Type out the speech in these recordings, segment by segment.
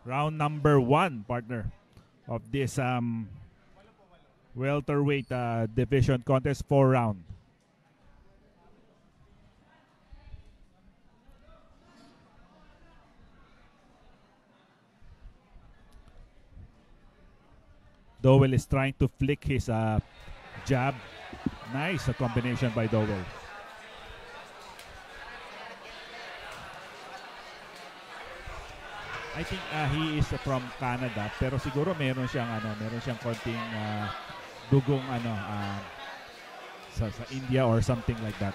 Round number 1, partner, of this welterweight division contest, 4 round. Dowell is trying to flick his jab. Nice combination by Dowell. I think he is from Canada, pero siguro meron siyang konting dugong sa India or something like that.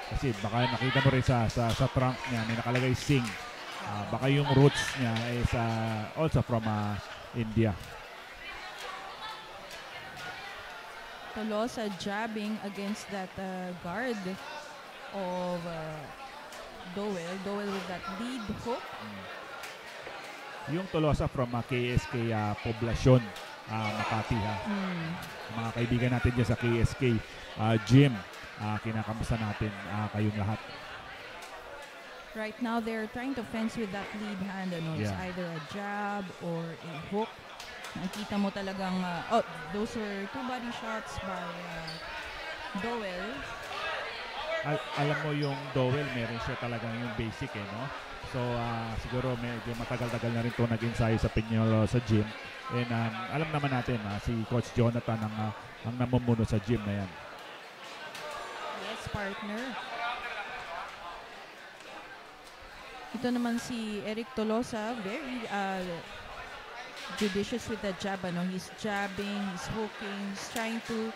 Kasi baka nakita mo rin sa trunk niya may nakalagay Singh. Baka yung roots niya is also from India. Tolosa jabbing against that guard of Dowell. Dowell with that lead hook. Yung Tolosa from KSK Poblacion, Makati ha. Mga kaibigan natin dyan sa KSK gym, kinakamusta natin kayong lahat. Right now they're trying to fence with that lead hand. It's either a jab or a hook. Nakita mo talagang, those were 2 body shots by Dowell. Alam mo yung Dowell, meron siya talagang yung basic no? So siguro medyo matagal-tagal na rin ito nag-ensayo sa Peñalosa gym. And alam naman natin si Coach Jonathan ang namumuno sa gym na yan. Yes, partner. Ito naman si Eric Tolosa, very judicious with the jab. He's jabbing, he's hooking, he's trying to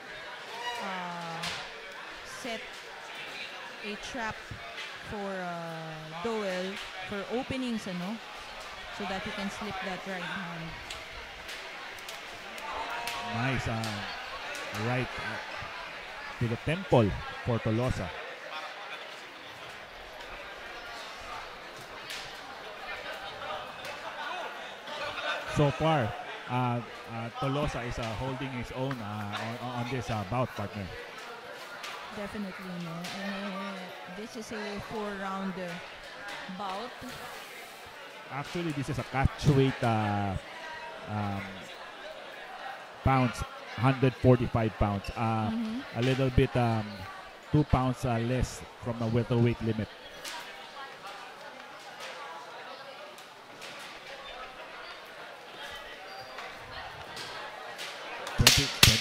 set a trap for Dowell for openings, so that he can slip that right hand. Nice right to the temple for Tolosa. So far, Tolosa is holding his own on this bout, partner. Definitely, no. This is a 4-round bout. Actually, this is a catchweight pounds, 145 pounds. A little bit 2 pounds less from the welterweight limit.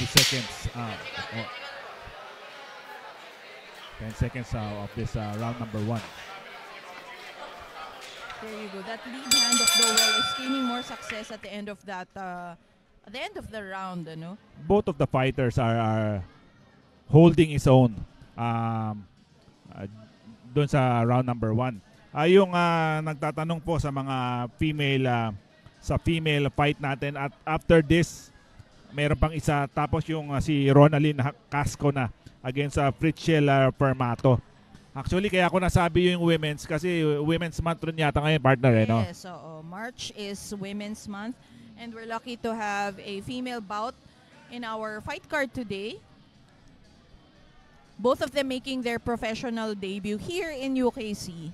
Seconds 10 seconds of this round number 1. There you go. That lead hand of Dowell is gaining more success at the end of that at the end of the round, Both of the fighters are holding his own doon sa round number 1. Yung nagtatanong po sa mga female fight natin, at after this meron pang isa, tapos yung si Ronalyn Casco na against Fritchel Permato. Actually, kaya ako nasabi yung women's kasi Women's Month rin yata ngayon, partner, no? Yes, so March is Women's Month and we're lucky to have a female bout in our fight card today. Both of them making their professional debut here in UKC.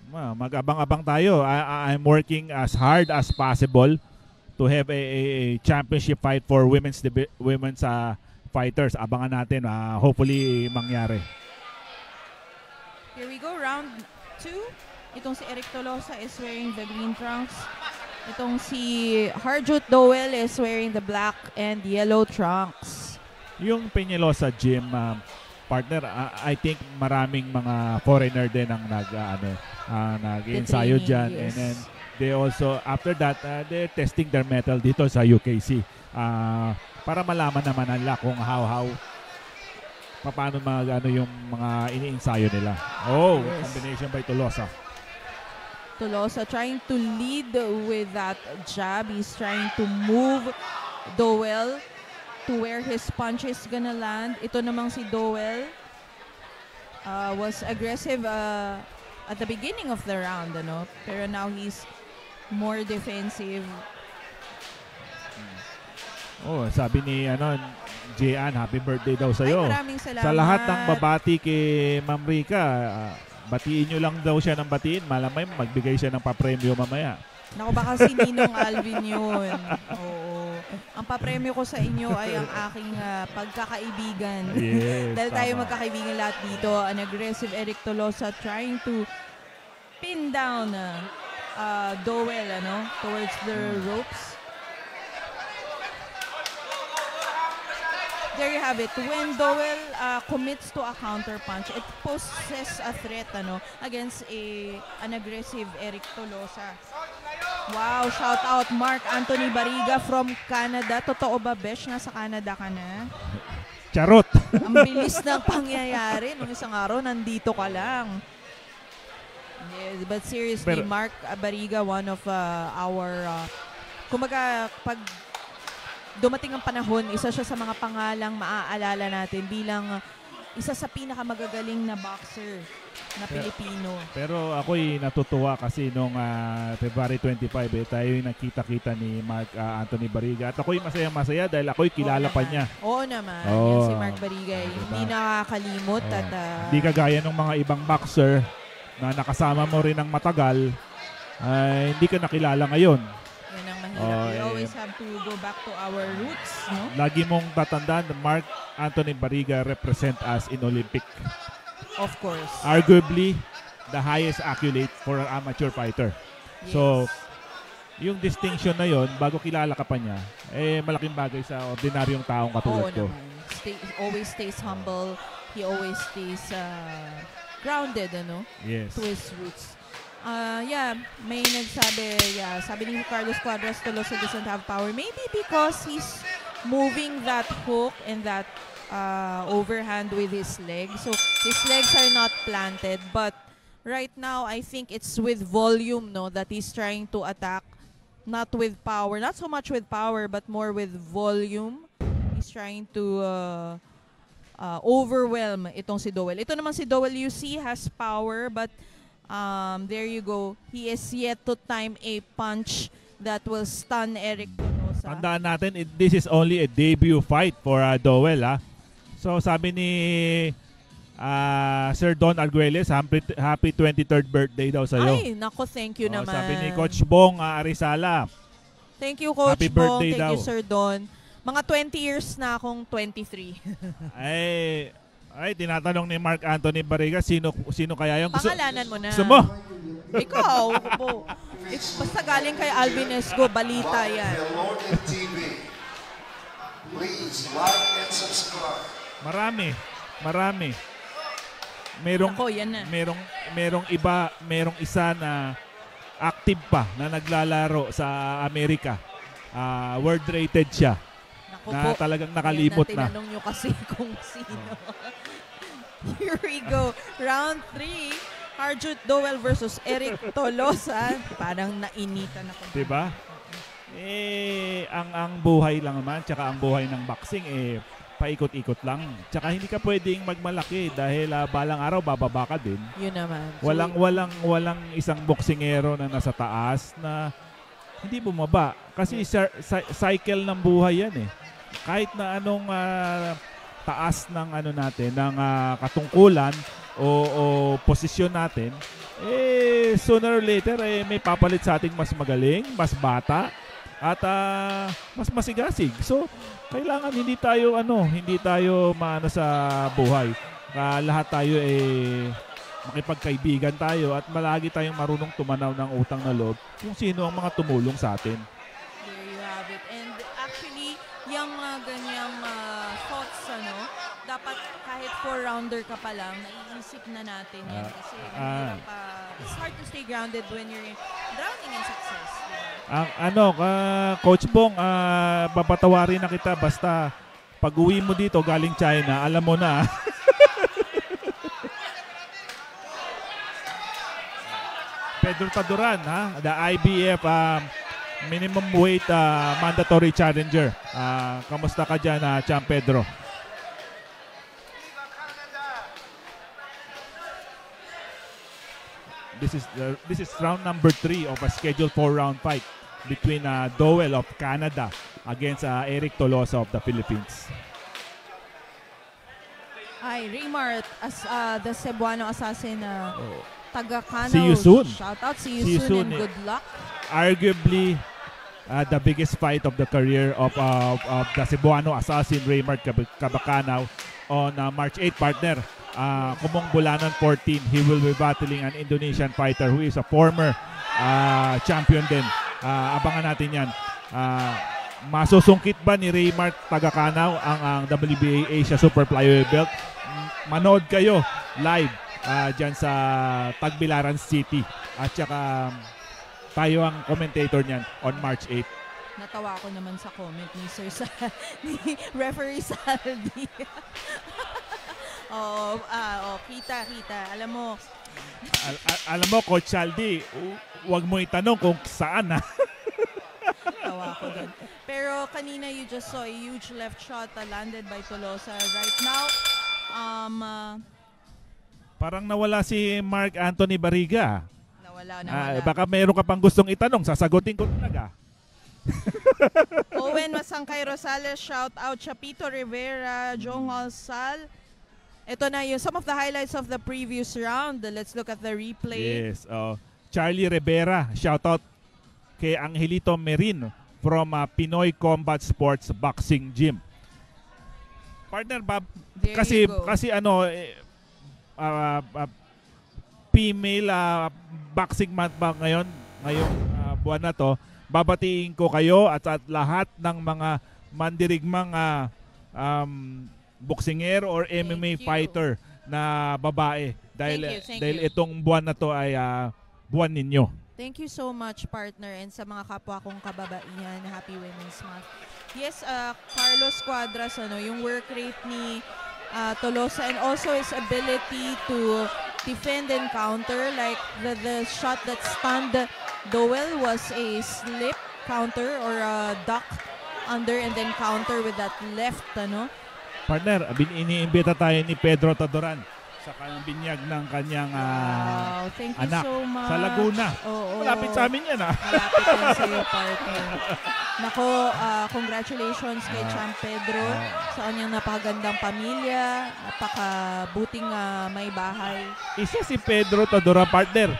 Mag-abang-abang tayo. I'm working as hard as possible to have a championship fight for women's fighters. Abangan natin, hopefully mangyari. Here we go, round 2. Itong si Eric Tolosa is wearing the green trunks. Itong si Harjut Dowell is wearing the black and yellow trunks. Yung Peñalosa gym, partner, I think maraming mga foreigner din ang nag-ensayo dyan. Yes. And then they also, after that, they're testing their mettle dito sa UKC para malaman naman nila kung paano yung mga ini-ensayo nila. Yes. Combination by Tolosa. Tolosa trying to lead with that jab. He's trying to move Dowell to where his punch is gonna land. Ito namang si Dowell was aggressive at the beginning of the round, pero now he's more defensive. Sabi ni Jean, happy birthday daw sa'yo. Ay, maraming salamat. Sa lahat ng babati kay Ma'am Rica, batiin nyo lang daw siya ng batiin. Malamay magbigay siya ng papremyo mamaya. Naku, baka si Ninong Alvin yun. Oo. Ang papremyo ko sa inyo ay ang aking pagkakaibigan. Yes, Dahil tayo tama. magkakaibigan lahat dito. An aggressive Eric Tolosa trying to pin down Dowell towards the ropes. There you have it. When Dowell commits to a counter punch, it poses a threat against an aggressive Eric Tolosa. Wow, shout out Mark Anthony Bariga from Canada. Totoo ba, Besh? Nasa Canada ka na? Charot! Ang bilis ng pangyayari. Nung isang araw, nandito ka lang. Yes, but seriously, Mark Bariga, one of our... kumbaga, pag dumating ang panahon, isa siya sa mga pangalang maaalala natin bilang isa sa pinakamagagaling na boxer na Pilipino. Pero ako'y natutuwa kasi nung February 25 tayo yung nakita-kita ni Mark Anthony Bariga. At ako'y masaya-masaya dahil ako'y kilala pa niya. Oo naman. Yan si Mark Bariga. Hindi nakakalimot. At hindi kagaya ng mga ibang boxer na nakasama mo rin ng matagal, hindi ka nakilala ngayon. Yan ang mahirap. We always have to go back to our roots, no? Lagi mong tatandaan, Mark Anthony Bariga represent us in Olympic. Of course. Arguably, the highest accolade for an amateur fighter. Yes. So, yung distinction na yon, bago kilala ka pa niya, malaking bagay sa ordinaryong taong katulad ko. Always stays humble. He always stays grounded, Yes. to his roots. May nagsabi, sabi ni Carlos Cuadras, Tolosa doesn't have power. Maybe because he's moving that hook and that overhand with his legs. So, his legs are not planted. But right now, I think it's with volume, that he's trying to attack. Not with power. Not so much with power, but more with volume. He's trying to overwhelm itong si Dowell. Ito naman si Dowell, you see, has power, but there you go. He is yet to time a punch that will stun Eric Tolosa. Tandaan natin, this is only a debut fight for Dowell. So sabi ni Sir Don Arguelles, happy 23rd birthday daw sa'yo. Ay, nako, thank you naman. Sabi ni Coach Bong Arizala. Thank you, Coach Happy Bong. birthday Thank daw. you, Sir Don. Mga 20 years na akong 23. Ay, tinatanong ni Mark Anthony Bariga, sino kaya yung Pangalanan mo na. Gusto mo? Ikaw po. Basta galing kay Alvin Esgo, balita yan. Please like and subscribe. Marami. Ako, yan na. Merong isa na active pa na naglalaro sa Amerika. World rated siya. Naku Na po, talagang nakalimot na. Tinanong nyo kasi kung sino. Here we go. Round 3. Harjut Dowell versus Eric Tolosa. Parang nainitan ako. Diba? Ang buhay lang naman, tsaka ang buhay ng boxing, paikot-ikot lang. Tsaka hindi ka pwedeng magmalaki dahil balang araw bababa ka din. Yun naman. Walang isang boksingero na nasa taas na hindi bumaba. Kasi cycle ng buhay yan eh. Kahit na anong taas ng natin, ng katungkulan o posisyon natin, sooner or later may papalit sa ating mas magaling, mas bata, at mas masigasig. So, kailangan hindi tayo maano sa buhay. Lahat tayo makipagkaibigan tayo at malagi tayong marunong tumanaw ng utang na loob kung sino ang mga tumulong sa atin. There you have it. And actually, yung ganyang thoughts, dapat kahit 4-rounder ka pa lang, naiisip na natin yan. Kasi it's hard to stay grounded when you're drowning in success. Coach Bong, papatawarin na kita basta pag-uwi mo dito galing China, alam mo na. Pedro Taduran, the IBF minimum weight mandatory challenger. Kamusta ka dyan, Champ Pedro? This is round number 3 of a scheduled 4-round fight between Dowell of Canada against Eric Tolosa of the Philippines. Hi, Raymart, the Cebuano assassin, taga Cano. See you soon. Shout out, see you soon and good luck. arguably the biggest fight of the career of the Cebuano assassin Raymart Kabacanaw on March 8, partner. Kumong Bulanan 14, he will be battling an Indonesian fighter who is a former champion din. Abangan natin yan. Masusungkit ba ni Raymart Tagakanaw ang WBA Asia Super Flyweight belt? Manood kayo live dyan sa Tagbilaran City. At saka tayo ang commentator niyan on March 8. Natawa ako naman sa comment ni Sir ni Referee Saldi. Kita. Alam mo, alam mo, Coach Saldi, huwag mo itanong kung saan. tawa ko doon. Pero kanina you just saw a huge left shot landed by Tolosa right now. Parang nawala si Mark Anthony Barriga. Nawala. Baka mayroon ka pang gustong itanong, sasagutin ko talaga. Owen Masangkay Rosales, shout out. Chapito Rivera, Jong Alsal. Ito na yung some of the highlights of the previous round. Let's look at the replay. Yes. Charlie Rivera, shout out kay Angelito Merin from Pinoy Combat Sports Boxing Gym. Partner, kasi female boxing month ba ngayong buwan na to, babatiin ko kayo at lahat ng mga mandirigmang boksinger or MMA fighter na babae dahil itong buwan na to ay buwan ninyo. Thank you so much, partner, and sa mga kapwa kong kababaihan, Happy Women's Month. Yes, Carlos Cuadras, yung work rate ni Tolosa and also his ability to defend and counter, like the shot that stunned Dowell was a slip counter or a duck under and then counter with that left, Partner, iniimbita tayo ni Pedro Tadoran sa kanyang binyag ng kanyang thank you anak so much. sa Laguna. Malapit sa amin yan. Malapit yan sa iyo, partner. Nako, congratulations kay Champ Pedro sa kanyang napakagandang pamilya, napakabuting may bahay. Isa si Pedro Tadoran, partner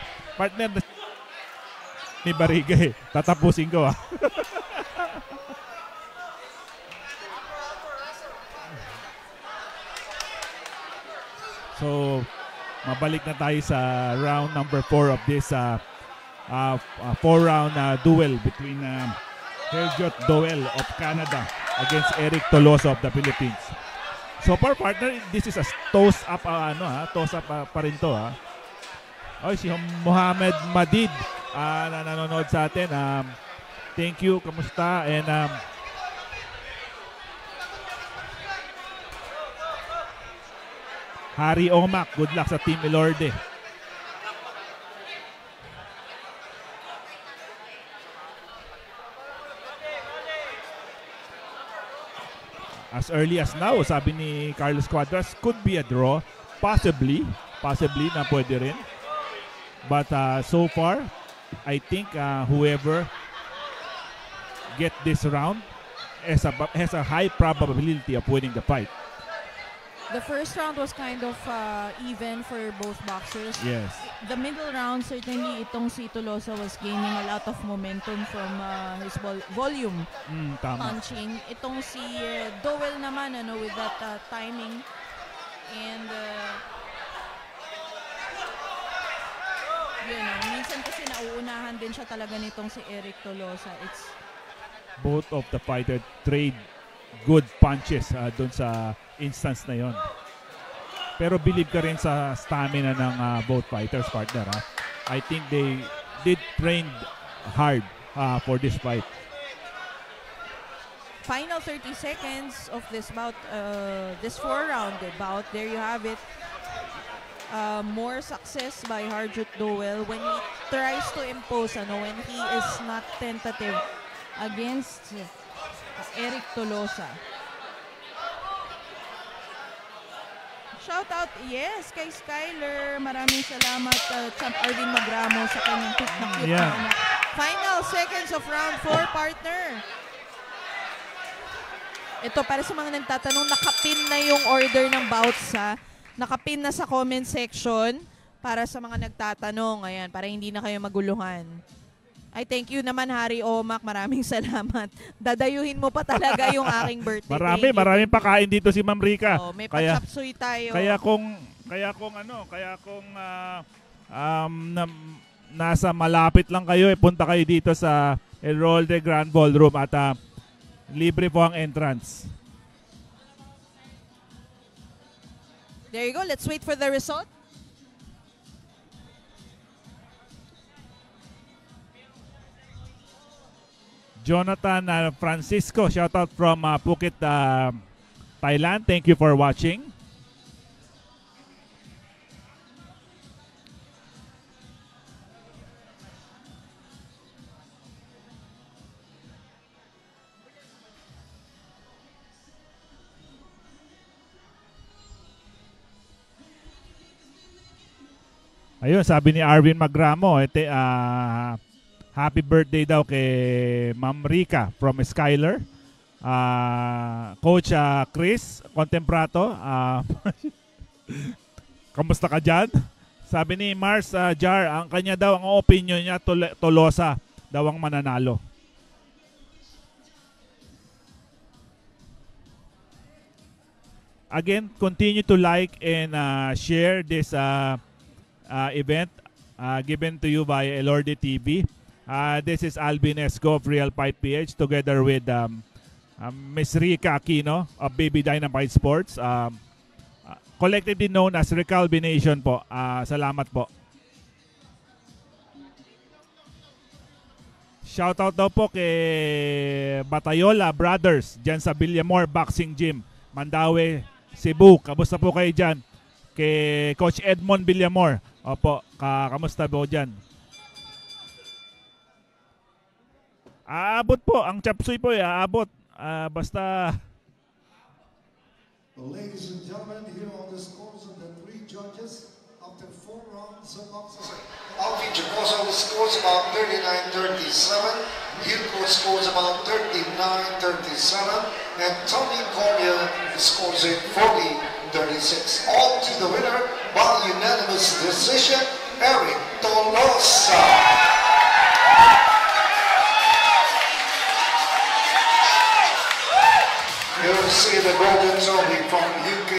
ni Barriga. Tatapusin ko. So, mabalik na tayo sa round number 4 of this 4-round duel between Herjot Dowell of Canada against Eric Tolosa of the Philippines. So far, partner, this is a toss-up pa rin to. Si Mohamed Madid na nanonood sa atin. Thank you, kamusta? And Harry Omak, good luck sa Team Ilorde. As early as now, sabi ni Carlos Cuadras, could be a draw. Possibly na pwede rin. But so far, I think whoever get this round has a high probability of winning the fight. The first round was kind of even for both boxers. Yes. The middle round, certainly itong si Tolosa was gaining a lot of momentum from his volume punching. Itong si Dowell naman, with that timing. And minsan kasi nauunahan din siya talaga nitong si Eric Tolosa. It's both of the fighter trade good punches dun sa instance na yon. Pero believe ka rin sa stamina ng both fighters, partner. I think they did train hard for this fight. Final 30 seconds of this bout, this 4-round bout. There you have it. More success by Herjot Dowell when he tries to impose, when he is not tentative against Eric Tolosa. Shout out, yes, kay Skyler. Maraming salamat, Champ Arvin Magramo, sa kanyang cute na cute na anak. Final seconds of round 4, partner. Ito, para sa mga nagtatanong, nakapin na yung order ng bouts, Nakapin na sa comment section para sa mga nagtatanong. Ayan, para hindi na kayo maguluhan. Ay, thank you naman, Harry Omak. Maraming salamat. Dadayuhin mo pa talaga yung aking birthday. Maraming pakain dito si Ma'am Rica. Oh, may pa-chapsuy tayo. Kaya kung nasa malapit lang kayo, punta kayo dito sa El Rolde Grand Ballroom at libre po ang entrance. There you go. Let's wait for the result. Jonathan Francisco, shoutout from Phuket, Thailand. Thank you for watching. Ayun, sabi ni Arvin Magramo, happy birthday daw kay Ma'am Rica from Skyler. Coach Chris Contemprato, kamusta ka dyan? Sabi ni Mars Jar, ang kanya daw, ang opinion niya, Tolosa daw ang mananalo. Again, continue to like and share this event given to you by Elorde TV. This is Alvin Esco of Real Fight PH together with Ms. Rica Aquino of Baby Dynamite Sports. Collectively known as Recalvination po. Salamat po. Shoutout daw po kay Batayola Brothers dyan sa Villamor Boxing Gym, Mandaue, Cebu. Kamusta po kayo dyan? Kay Coach Edmond Villamor. Opo, kamusta po dyan? Aabot po. Ang chapsuy po aabot. Basta... Well, ladies and gentlemen, here are the scores of the 3 judges after 4 rounds of boxing. Alvin Jacoso scores about 39-37. Hilco scores about 39-37. And Tony Cormier scores it 40-36. All to the winner by unanimous decision, Eric Tolosa.